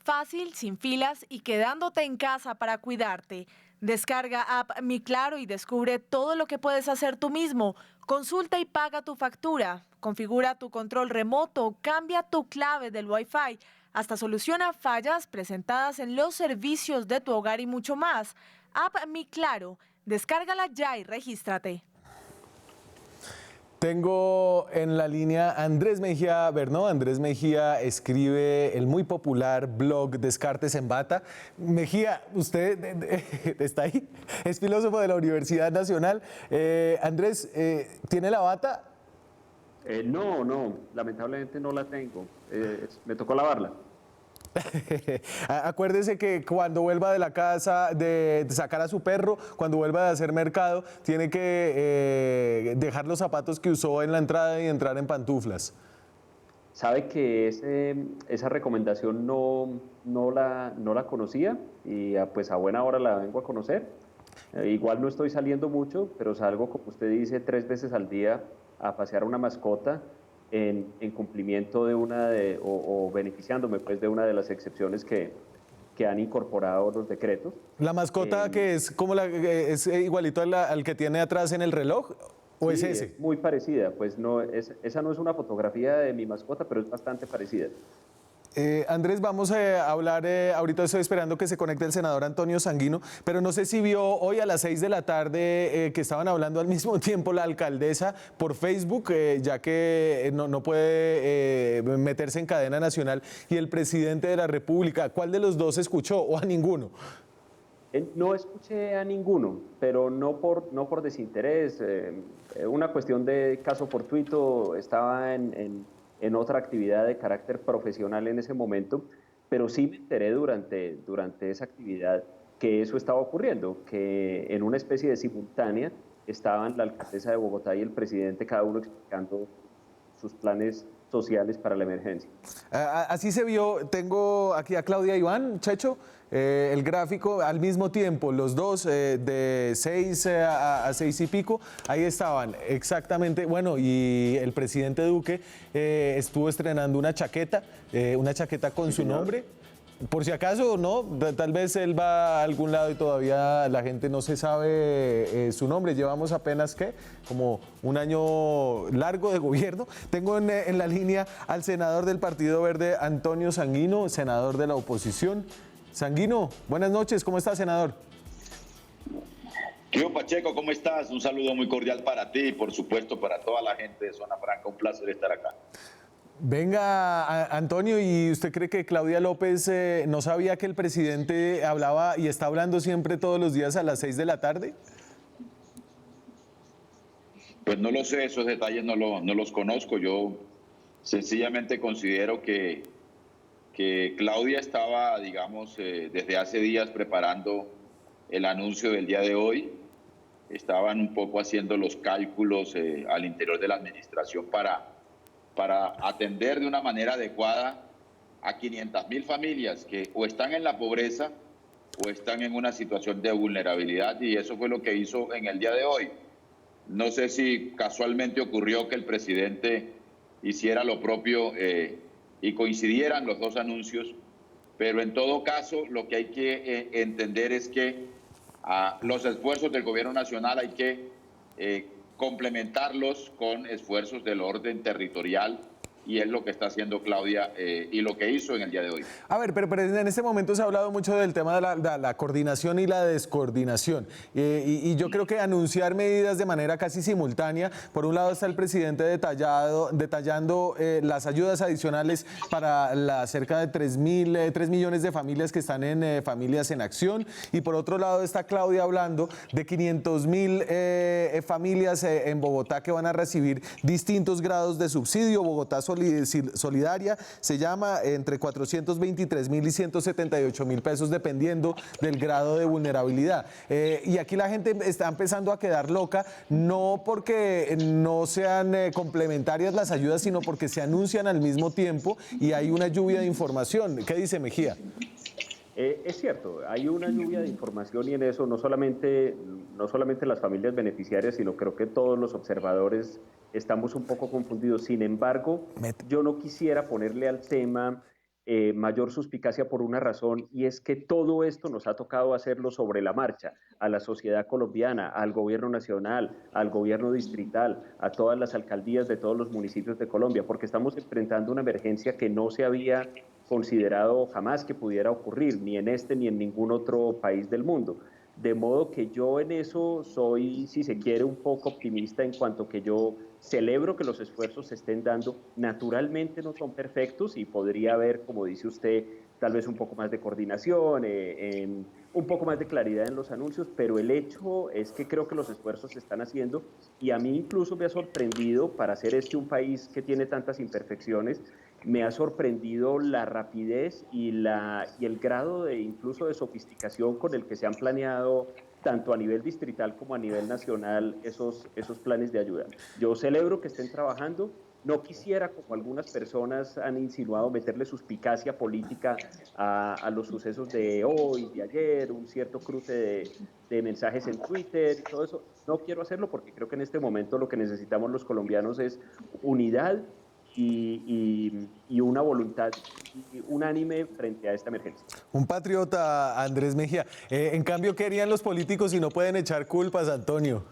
Fácil, sin filas y quedándote en casa para cuidarte. Descarga app Mi Claro y descubre todo lo que puedes hacer tú mismo. Consulta y paga tu factura. Configura tu control remoto, cambia tu clave del Wi-Fi. Hasta soluciona fallas presentadas en los servicios de tu hogar y mucho más. App Mi Claro. Descárgala ya y regístrate. Tengo en la línea a Andrés Mejía Bernó. Andrés Mejía escribe el muy popular blog Descartes en Bata. Mejía, usted está ahí, es filósofo de la Universidad Nacional. Andrés, ¿tiene la bata? No, lamentablemente no la tengo. Me tocó lavarla. Acuérdese que cuando vuelva de la casa de sacar a su perro, cuando vuelva de hacer mercado, tiene que dejar los zapatos que usó en la entrada y entrar en pantuflas. Sabe que esa recomendación no la conocía y pues a buena hora la vengo a conocer. Igual no estoy saliendo mucho, pero salgo, como usted dice, 3 veces al día a pasear a una mascota en cumplimiento de o beneficiándome pues de una de las excepciones que han incorporado los decretos. ¿La mascota que es como es igualito al que tiene atrás en el reloj o sí, es ese? Es muy parecida, pues esa no es una fotografía de mi mascota, pero es bastante parecida. Andrés, vamos a hablar, ahorita estoy esperando que se conecte el senador Antonio Sanguino, pero no sé si vio hoy a las 6 de la tarde que estaban hablando al mismo tiempo la alcaldesa por Facebook, ya que no puede meterse en cadena nacional, y el presidente de la República. ¿Cuál de los dos escuchó o a ninguno? No escuché a ninguno, pero no por desinterés, una cuestión de caso fortuito, estaba en otra actividad de carácter profesional en ese momento, pero sí me enteré durante esa actividad que eso estaba ocurriendo, que en una especie de simultánea estaban la alcaldesa de Bogotá y el presidente, cada uno explicando sus planes sociales para la emergencia. Así se vio. Tengo aquí a Claudia Iván, Checho, el gráfico al mismo tiempo, los dos de 6 a 6 y pico, ahí estaban exactamente. Bueno, y el presidente Duque estuvo estrenando una chaqueta con su nombre. Por si acaso, ¿no? Tal vez él va a algún lado y todavía la gente no se sabe su nombre. Llevamos apenas, como un año largo de gobierno. Tengo en la línea al senador del Partido Verde, Antonio Sanguino, senador de la oposición. Sanguino, buenas noches. ¿Cómo está, senador? Río Pacheco, ¿cómo estás? Un saludo muy cordial para ti y, por supuesto, para toda la gente de Zona Franca. Un placer estar acá. Venga, Antonio, ¿y usted cree que Claudia López no sabía que el presidente hablaba y está hablando siempre todos los días a las 6 de la tarde? Pues no lo sé, esos detalles no los conozco. Yo sencillamente considero que Claudia estaba, digamos, desde hace días preparando el anuncio del día de hoy. Estaban un poco haciendo los cálculos al interior de la administración para atender de una manera adecuada a 500.000 familias que o están en la pobreza o están en una situación de vulnerabilidad, y eso fue lo que hizo en el día de hoy. No sé si casualmente ocurrió que el presidente hiciera lo propio y coincidieran los dos anuncios, pero en todo caso lo que hay que entender es que los esfuerzos del gobierno nacional hay que complementarlos con esfuerzos del orden territorial, y es lo que está haciendo Claudia y lo que hizo en el día de hoy. A ver, pero en este momento se ha hablado mucho del tema de la coordinación y la descoordinación. Y yo creo que anunciar medidas de manera casi simultánea, por un lado está el presidente detallando las ayudas adicionales para las cerca de 3 millones de familias que están en Familias en Acción, y por otro lado está Claudia hablando de 500.000 familias en Bogotá que van a recibir distintos grados de subsidio. Bogotá Solidaria se llama, entre 423.000 y 178.000 pesos dependiendo del grado de vulnerabilidad. Y aquí la gente está empezando a quedar loca, no porque no sean complementarias las ayudas, sino porque se anuncian al mismo tiempo y hay una lluvia de información. ¿Qué dice Mejía? Es cierto, hay una lluvia de información, y en eso no solamente las familias beneficiarias, sino creo que todos los observadores estamos un poco confundidos. Sin embargo, yo no quisiera ponerle al tema mayor suspicacia por una razón, y es que todo esto nos ha tocado hacerlo sobre la marcha, a la sociedad colombiana, al gobierno nacional, al gobierno distrital, a todas las alcaldías de todos los municipios de Colombia, porque estamos enfrentando una emergencia que no se había considerado jamás que pudiera ocurrir, ni en este ni en ningún otro país del mundo. De modo que yo en eso soy, si se quiere, un poco optimista, en cuanto que yo celebro que los esfuerzos se estén dando. Naturalmente no son perfectos y podría haber, como dice usted, tal vez un poco más de coordinación, un poco más de claridad en los anuncios, pero el hecho es que creo que los esfuerzos se están haciendo, y a mí incluso me ha sorprendido, para ser un país que tiene tantas imperfecciones, me ha sorprendido la rapidez y el grado incluso de sofisticación con el que se han planeado tanto a nivel distrital como a nivel nacional esos planes de ayuda. Yo celebro que estén trabajando. No quisiera, como algunas personas han insinuado, meterle suspicacia política a los sucesos de hoy, de ayer, un cierto cruce de mensajes en Twitter y todo eso. No quiero hacerlo, porque creo que en este momento lo que necesitamos los colombianos es unidad y una voluntad unánime frente a esta emergencia. Un patriota, Andrés Mejía. En cambio, ¿qué harían los políticos si no pueden echar culpas, Antonio?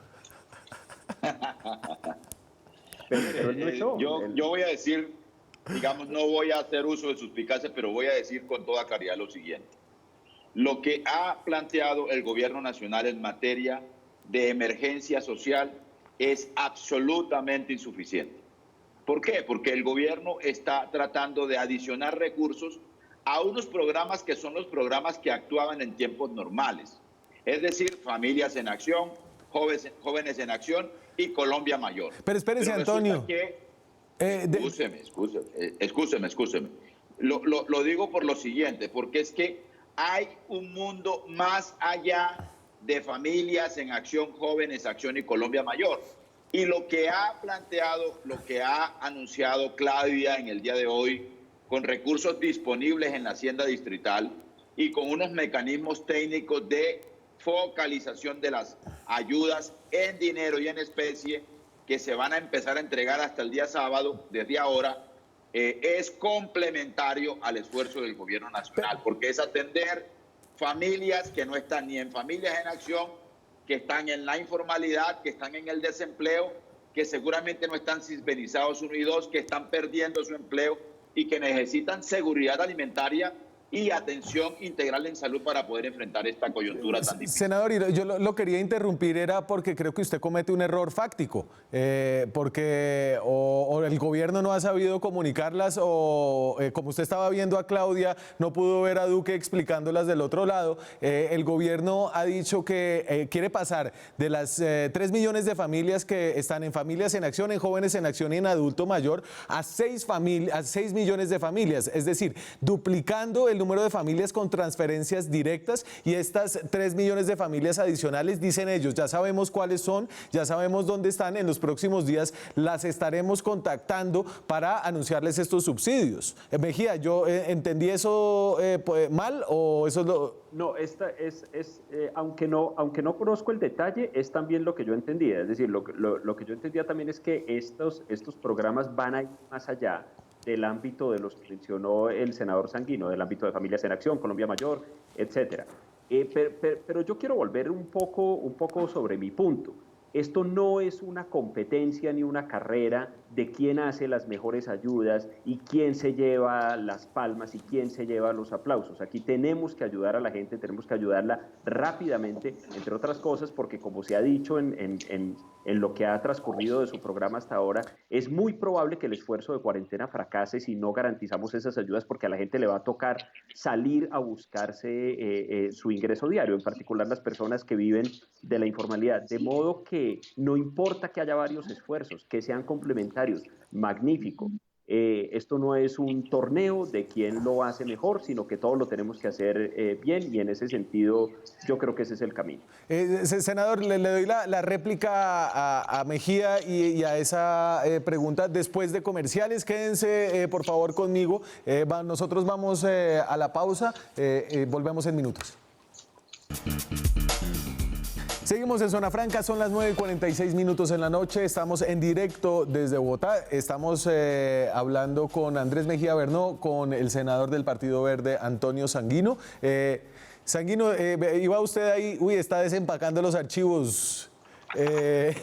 Yo voy a decir, digamos, no voy a hacer uso de suspicacia, pero voy a decir con toda claridad lo siguiente. Lo que ha planteado el gobierno nacional en materia de emergencia social es absolutamente insuficiente. ¿Por qué? Porque el gobierno está tratando de adicionar recursos a unos programas que son los programas que actuaban en tiempos normales. Es decir, Familias en Acción, Jóvenes en Acción y Colombia Mayor. Pero espérese, Antonio. Escúcheme. Lo digo por lo siguiente, porque es que hay un mundo más allá de Familias en Acción, Jóvenes en Acción y Colombia Mayor. Y lo que ha planteado, lo que ha anunciado Claudia en el día de hoy, con recursos disponibles en la Hacienda Distrital y con unos mecanismos técnicos de focalización de las ayudas en dinero y en especie que se van a empezar a entregar hasta el día sábado, desde ahora, es complementario al esfuerzo del gobierno nacional, porque es atender familias que no están ni en Familias en Acción, que están en la informalidad, que están en el desempleo, que seguramente no están cisbenizados 1 y 2, que están perdiendo su empleo y que necesitan seguridad alimentaria y atención integral en salud para poder enfrentar esta coyuntura tan difícil. Senador, yo lo quería interrumpir, era porque creo que usted comete un error fáctico, porque o el gobierno no ha sabido comunicarlas o como usted estaba viendo a Claudia, no pudo ver a Duque explicándolas del otro lado. El gobierno ha dicho que quiere pasar de las 3 millones de familias que están en Familias en Acción, en Jóvenes en Acción y en Adulto Mayor, a 6 millones de familias, es decir, duplicando el número de familias con transferencias directas, y estas 3 millones de familias adicionales, dicen ellos, ya sabemos cuáles son, ya sabemos dónde están, en los próximos días las estaremos contactando para anunciarles estos subsidios. Mejía, ¿yo entendí eso mal o eso es lo...? No, aunque no conozco el detalle, es también lo que yo entendía. Es decir, lo que yo entendía también es que estos programas van a ir más allá del ámbito de los que mencionó el senador Sanguino, del ámbito de Familias en Acción, Colombia Mayor, etcétera. Pero yo quiero volver un poco sobre mi punto. Esto no es una competencia ni una carrera de quién hace las mejores ayudas y quién se lleva las palmas y quién se lleva los aplausos. Aquí tenemos que ayudar a la gente, tenemos que ayudarla rápidamente, entre otras cosas, porque como se ha dicho en lo que ha transcurrido de su programa hasta ahora, es muy probable que el esfuerzo de cuarentena fracase si no garantizamos esas ayudas, porque a la gente le va a tocar salir a buscarse su ingreso diario, en particular las personas que viven de la informalidad. De modo que no importa que haya varios esfuerzos, que sean complementarios, magnífico. Esto no es un torneo de quién lo hace mejor, sino que todos lo tenemos que hacer bien, y en ese sentido yo creo que ese es el camino. Senador, le doy la réplica a Mejía y a esa pregunta después de comerciales. Quédense por favor conmigo. Nosotros vamos a la pausa, volvemos en minutos. Seguimos en Zona Franca, son las 9:46 en la noche, estamos en directo desde Bogotá, estamos hablando con Andrés Mejía Bernó, con el senador del Partido Verde, Antonio Sanguino. Sanguino, iba usted ahí, está desempacando los archivos. Es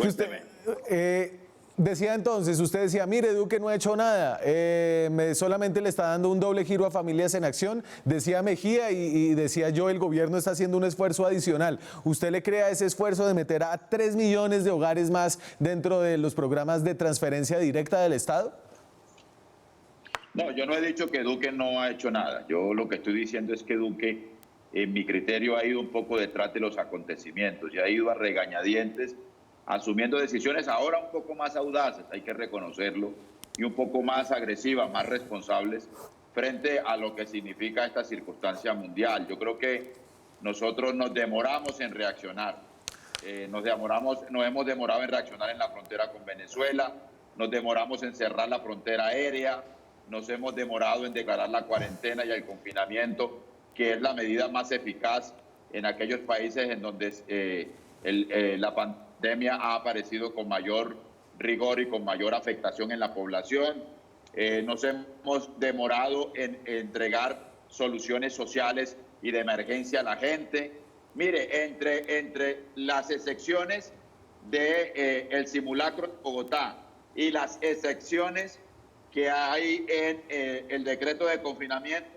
que usted... decía entonces, usted decía, mire, Duque no ha hecho nada, solamente le está dando un doble giro a Familias en Acción, decía Mejía y decía yo, el gobierno está haciendo un esfuerzo adicional. ¿Usted le crea ese esfuerzo de meter a 3 millones de hogares más dentro de los programas de transferencia directa del Estado? No, yo no he dicho que Duque no ha hecho nada. Yo lo que estoy diciendo es que Duque, en mi criterio, ha ido un poco detrás de los acontecimientos y ha ido a regañadientes, asumiendo decisiones ahora un poco más audaces, hay que reconocerlo, y un poco más agresivas, más responsables frente a lo que significa esta circunstancia mundial. Yo creo que nosotros nos demoramos en reaccionar. Nos hemos demorado en reaccionar en la frontera con Venezuela, nos demoramos en cerrar la frontera aérea, nos hemos demorado en declarar la cuarentena y el confinamiento, que es la medida más eficaz en aquellos países en donde la pandemia ha aparecido con mayor rigor y con mayor afectación en la población. Nos hemos demorado en entregar soluciones sociales y de emergencia a la gente. Mire, entre las excepciones del simulacro de Bogotá y las excepciones que hay en el decreto de confinamiento,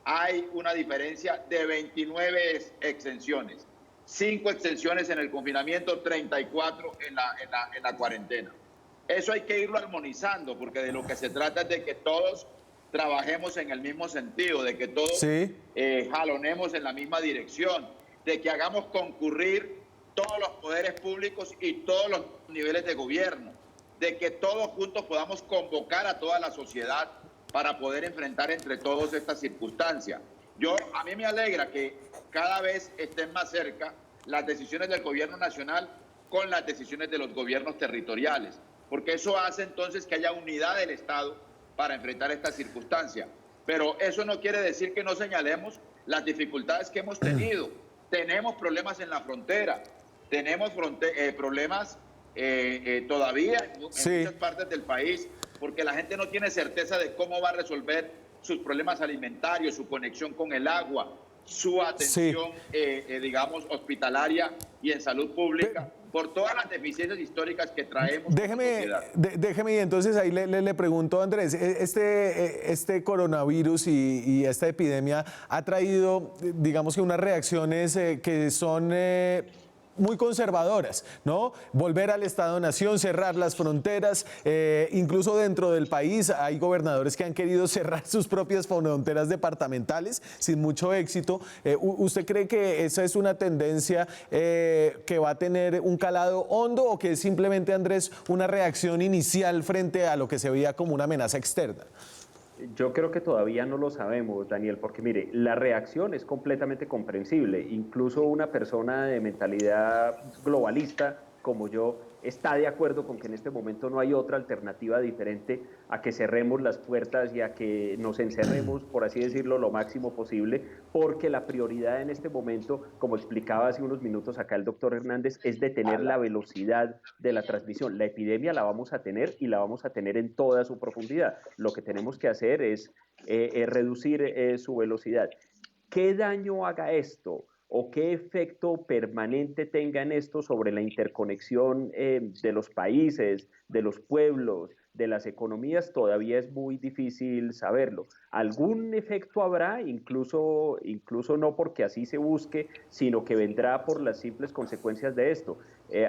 hay una diferencia de 29 exenciones. 5 exenciones en el confinamiento, 34 en la cuarentena. Eso hay que irlo armonizando, porque de lo que se trata es de que todos trabajemos en el mismo sentido, de que todos jalonemos en la misma dirección, de que hagamos concurrir todos los poderes públicos y todos los niveles de gobierno, de que todos juntos podamos convocar a toda la sociedad para poder enfrentar entre todos estas circunstancias. A mí me alegra que cada vez estén más cerca las decisiones del gobierno nacional con las decisiones de los gobiernos territoriales, porque eso hace entonces que haya unidad del Estado para enfrentar esta circunstancia. Pero eso no quiere decir que no señalemos las dificultades que hemos tenido. Tenemos problemas en la frontera, tenemos problemas todavía en muchas partes del país, porque la gente no tiene certeza de cómo va a resolver sus problemas alimentarios, su conexión con el agua, su atención, digamos, hospitalaria y en salud pública. por todas las deficiencias históricas que traemos. Déjeme y entonces ahí le pregunto a Andrés, este coronavirus y esta epidemia ha traído, digamos que unas reacciones que son muy conservadoras, ¿no? Volver al Estado-Nación, cerrar las fronteras, incluso dentro del país hay gobernadores que han querido cerrar sus propias fronteras departamentales sin mucho éxito. ¿Usted cree que esa es una tendencia que va a tener un calado hondo o que es simplemente, Andrés, una reacción inicial frente a lo que se veía como una amenaza externa? Yo creo que todavía no lo sabemos, Daniel, porque mire, la reacción es completamente comprensible. Incluso una persona de mentalidad globalista como yo está de acuerdo con que en este momento no hay otra alternativa diferente a que cerremos las puertas y a que nos encerremos, por así decirlo, lo máximo posible, porque la prioridad en este momento, como explicaba hace unos minutos acá el doctor Hernández, es detener la velocidad de la transmisión. La epidemia la vamos a tener y la vamos a tener en toda su profundidad. Lo que tenemos que hacer es reducir su velocidad. ¿Qué daño haga esto? ¿O qué efecto permanente tenga en esto sobre la interconexión de los países, de los pueblos, de las economías? Todavía es muy difícil saberlo. Algún efecto habrá, incluso no porque así se busque, sino que vendrá por las simples consecuencias de esto.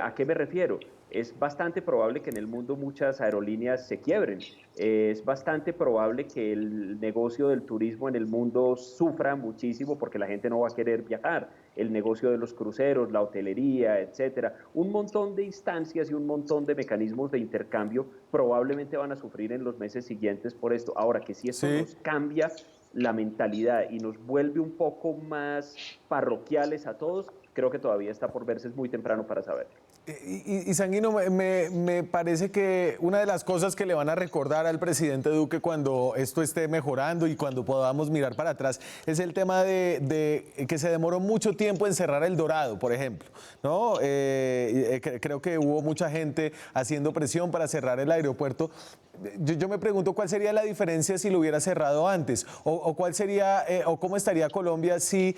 ¿A qué me refiero? Es bastante probable que en el mundo muchas aerolíneas se quiebren. Es bastante probable que el negocio del turismo en el mundo sufra muchísimo porque la gente no va a querer viajar. El negocio de los cruceros, la hotelería, etcétera. Un montón de instancias y un montón de mecanismos de intercambio probablemente van a sufrir en los meses siguientes por esto. Ahora, que si esto nos cambia la mentalidad y nos vuelve un poco más parroquiales a todos, creo que todavía está por verse, es muy temprano para saberlo. Y Sanguino, me parece que una de las cosas que le van a recordar al presidente Duque cuando esto esté mejorando y cuando podamos mirar para atrás es el tema de que se demoró mucho tiempo en cerrar El Dorado, por ejemplo, ¿no? Creo que hubo mucha gente haciendo presión para cerrar el aeropuerto. Yo me pregunto cuál sería la diferencia si lo hubiera cerrado antes o cuál sería o cómo estaría Colombia si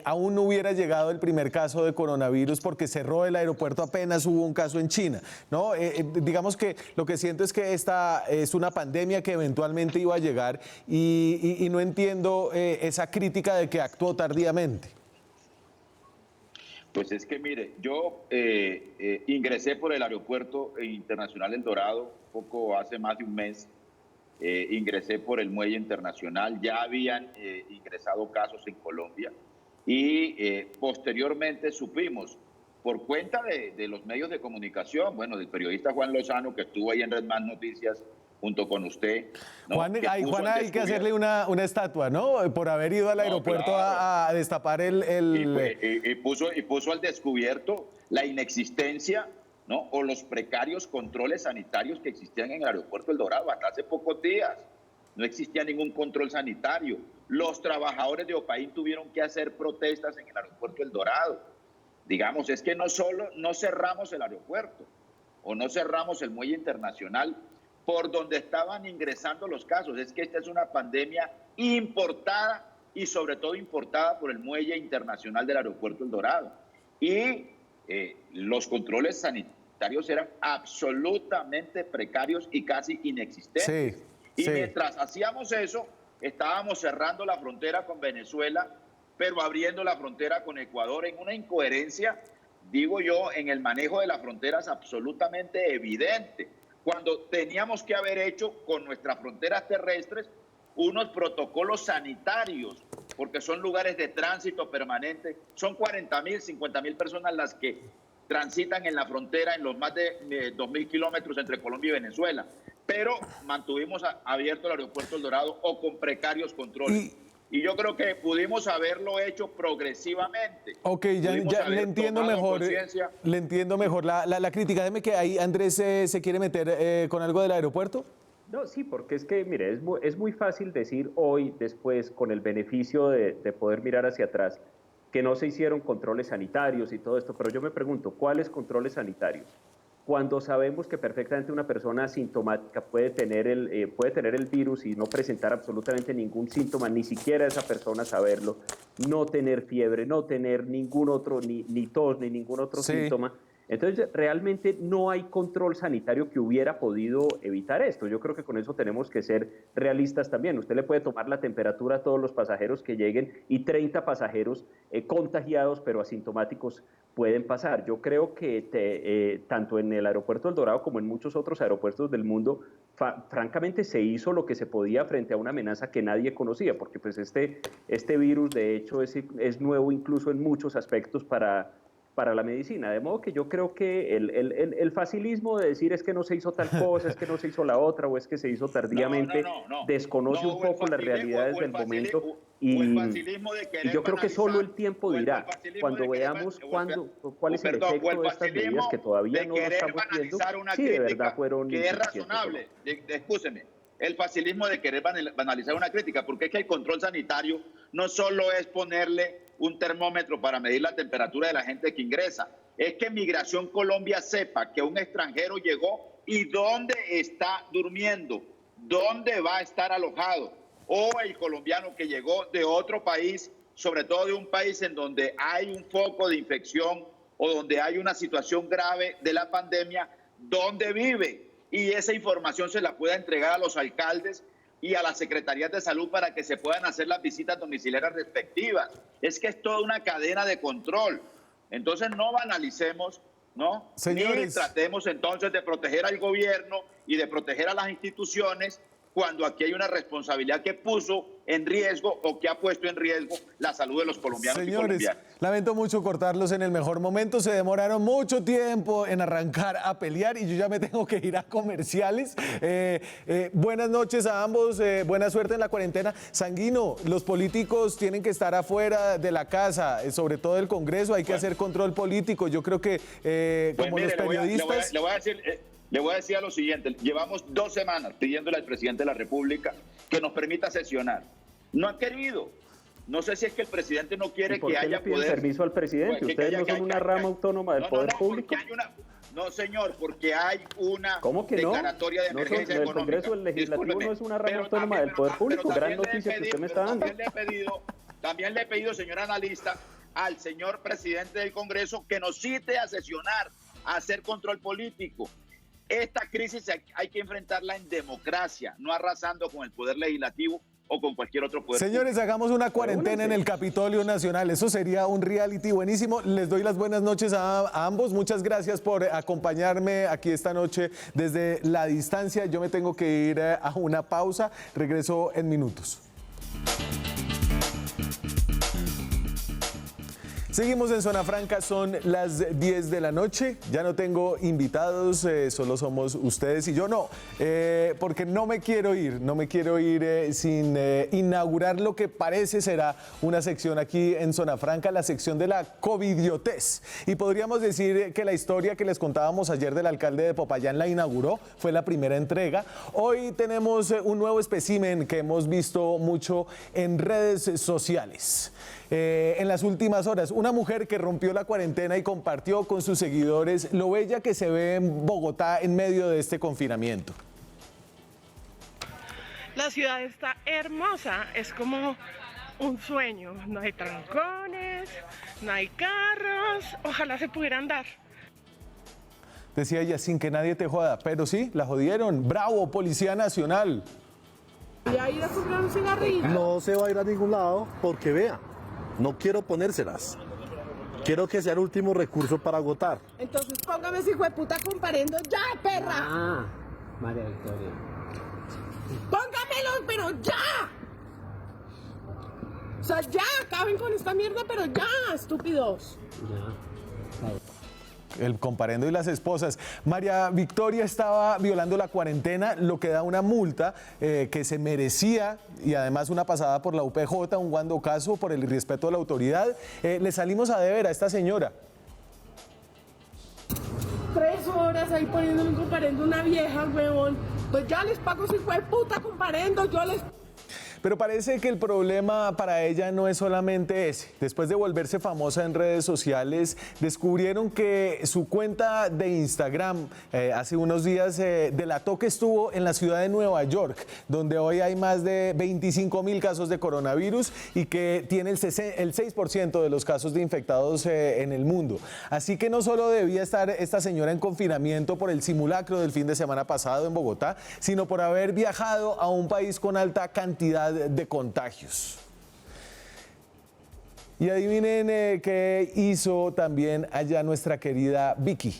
aún no hubiera llegado el primer caso de coronavirus porque cerró el aeropuerto apenas hubo un caso en China, ¿no? Digamos que lo que siento es que esta es una pandemia que eventualmente iba a llegar y no entiendo esa crítica de que actuó tardíamente. Pues es que mire, yo ingresé por el aeropuerto internacional El Dorado poco hace más de un mes, ingresé por el muelle internacional, ya habían ingresado casos en Colombia y posteriormente supimos por cuenta de los medios de comunicación, bueno, del periodista Juan Lozano que estuvo ahí en Red Más Noticias junto con usted. ¿No? Juan, hay que hacerle una estatua, ¿no? Por haber ido al aeropuerto a destapar Y puso al descubierto la inexistencia, ¿no? O los precarios controles sanitarios que existían en el aeropuerto El Dorado. Hasta hace pocos días no existía ningún control sanitario. Los trabajadores de Opaín tuvieron que hacer protestas en el aeropuerto El Dorado. Digamos, es que no solo no cerramos el aeropuerto o no cerramos el muelle internacional por donde estaban ingresando los casos. Es que esta es una pandemia importada y sobre todo importada por el muelle internacional del aeropuerto El Dorado. Y los controles sanitarios eran absolutamente precarios y casi inexistentes. Mientras hacíamos eso, estábamos cerrando la frontera con Venezuela, pero abriendo la frontera con Ecuador en una incoherencia, digo yo, en el manejo de las fronteras absolutamente evidente, cuando teníamos que haber hecho con nuestras fronteras terrestres unos protocolos sanitarios, porque son lugares de tránsito permanente, son 40.000, 50.000 personas las que transitan en la frontera en los más de 2.000 kilómetros entre Colombia y Venezuela, pero mantuvimos abierto el aeropuerto El Dorado o con precarios controles. Y yo creo que pudimos haberlo hecho progresivamente. Ok, ya le entiendo mejor. Le entiendo mejor la crítica. Déjeme que ahí Andrés se quiere meter con algo del aeropuerto. No, sí, porque es que, mire, es muy fácil decir hoy, después, con el beneficio de poder mirar hacia atrás, que no se hicieron controles sanitarios y todo esto, pero yo me pregunto, ¿cuáles controles sanitarios? Cuando sabemos que perfectamente una persona asintomática puede tener el virus y no presentar absolutamente ningún síntoma, ni siquiera esa persona saberlo, no tener fiebre, no tener ningún otro, ni tos, ni ningún otro síntoma, Entonces, realmente no hay control sanitario que hubiera podido evitar esto. Yo creo que con eso tenemos que ser realistas también. Usted le puede tomar la temperatura a todos los pasajeros que lleguen y 30 pasajeros contagiados pero asintomáticos pueden pasar. Yo creo que tanto en el aeropuerto del Dorado como en muchos otros aeropuertos del mundo, francamente se hizo lo que se podía frente a una amenaza que nadie conocía, porque pues este virus de hecho es nuevo incluso en muchos aspectos para la medicina, de modo que yo creo que el facilismo de decir es que no se hizo tal cosa, es que no se hizo la otra o es que se hizo tardíamente, desconoce un poco las realidades del momento y yo creo que solo el tiempo dirá, cuando veamos cuál es el efecto de estas medidas que todavía no lo estamos viendo, si de verdad fueron que es razonable, escúcheme, el facilismo de querer banalizar una crítica, porque es que el control sanitario no solo es ponerle un termómetro para medir la temperatura de la gente que ingresa, es que Migración Colombia sepa que un extranjero llegó y dónde está durmiendo, dónde va a estar alojado, o el colombiano que llegó de otro país, sobre todo de un país en donde hay un foco de infección o donde hay una situación grave de la pandemia, dónde vive. Y esa información se la pueda entregar a los alcaldes y a las secretarías de salud para que se puedan hacer las visitas domiciliarias respectivas. Es que es toda una cadena de control. Entonces no banalicemos, ¿no? Señores, ni tratemos entonces de proteger al gobierno y de proteger a las instituciones cuando aquí hay una responsabilidad que puso en riesgo o que ha puesto en riesgo la salud de los colombianos y colombianas. Lamento mucho cortarlos en el mejor momento, se demoraron mucho tiempo en arrancar a pelear y yo ya me tengo que ir a comerciales. Buenas noches a ambos, buena suerte en la cuarentena. Sanguino, los políticos tienen que estar afuera de la casa, sobre todo el Congreso, hay que hacer control político. Yo creo que como mire, los periodistas... Le voy a decir lo siguiente, llevamos 2 semanas pidiéndole al presidente de la República que nos permita sesionar. No ha querido. No sé si es que el presidente no quiere que haya poder. Permiso al presidente. Pues, ¿Ustedes no son una rama autónoma del poder público? No, señor, porque hay una declaratoria de emergencia económica. El Congreso del Legislativo no es una rama autónoma del poder público. Gran noticia que usted me está dando. También le he pedido, señor analista, al señor presidente del Congreso que nos cite a sesionar, a hacer control político. Esta crisis hay que enfrentarla en democracia, no arrasando con el poder legislativo o con cualquier otro poder. Señores, hagamos una cuarentena en el Capitolio Nacional. Eso sería un reality buenísimo. Les doy las buenas noches a ambos. Muchas gracias por acompañarme aquí esta noche desde la distancia. Yo me tengo que ir a una pausa. Regreso en minutos. Seguimos en Zona Franca, son las 10 de la noche, ya no tengo invitados, solo somos ustedes y yo, porque no me quiero ir sin inaugurar lo que parece será una sección aquí en Zona Franca, la sección de la covidiotez. Y podríamos decir que la historia que les contábamos ayer del alcalde de Popayán la inauguró, fue la primera entrega. Hoy tenemos un nuevo espécimen que hemos visto mucho en redes sociales. En las últimas horas, una mujer que rompió la cuarentena y compartió con sus seguidores lo bella que se ve en Bogotá en medio de este confinamiento. La ciudad está hermosa, es como un sueño, no hay trancones, no hay carros, ojalá se pudiera andar. Decía ella, sin que nadie te joda, pero sí, la jodieron. ¡Bravo, Policía Nacional! ¿Y a ir a comprar un cigarrillo? No se va a ir a ningún lado porque vea. No quiero ponérselas. Quiero que sea el último recurso para agotar. Entonces póngame ese hijo de puta comparendo ya, perra. Ah, María Victoria. Póngamelos, pero ya. O sea, ya, acaben con esta mierda, pero ya, estúpidos. Ya. El comparendo y las esposas. María Victoria estaba violando la cuarentena, lo que da una multa que se merecía y además una pasada por la UPJ, un guandocazo por el irrespeto a la autoridad. Le salimos a deber a esta señora. 3 horas ahí poniéndole un comparendo a una vieja, huevón. Pues ya les pago si fue puta comparendo, yo les... Pero parece que el problema para ella no es solamente ese. Después de volverse famosa en redes sociales, descubrieron que su cuenta de Instagram hace unos días delató que estuvo en la ciudad de Nueva York, donde hoy hay más de 25.000 casos de coronavirus y que tiene el 6% de los casos de infectados en el mundo. Así que no solo debía estar esta señora en confinamiento por el simulacro del fin de semana pasado en Bogotá, sino por haber viajado a un país con alta cantidad de contagios. Y adivinen qué hizo también allá nuestra querida Vicky.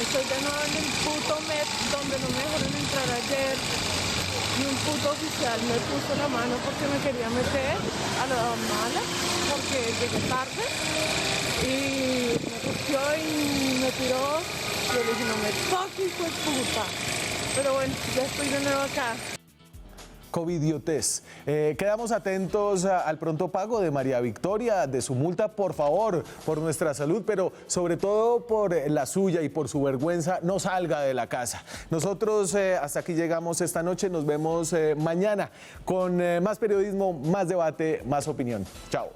Estoy de nuevo en el puto Met donde no me dejaron entrar ayer y un puto oficial me puso la mano porque me quería meter a la mala porque llegué tarde y me cogió y me tiró. Yo le dije, no me toques, hijo de puta. Pero bueno, ya estoy de nuevo acá. Covidiotes. Quedamos atentos al pronto pago de María Victoria, de su multa, por favor, por nuestra salud, pero sobre todo por la suya y por su vergüenza, no salga de la casa. Nosotros hasta aquí llegamos esta noche, nos vemos mañana con más periodismo, más debate, más opinión. Chao.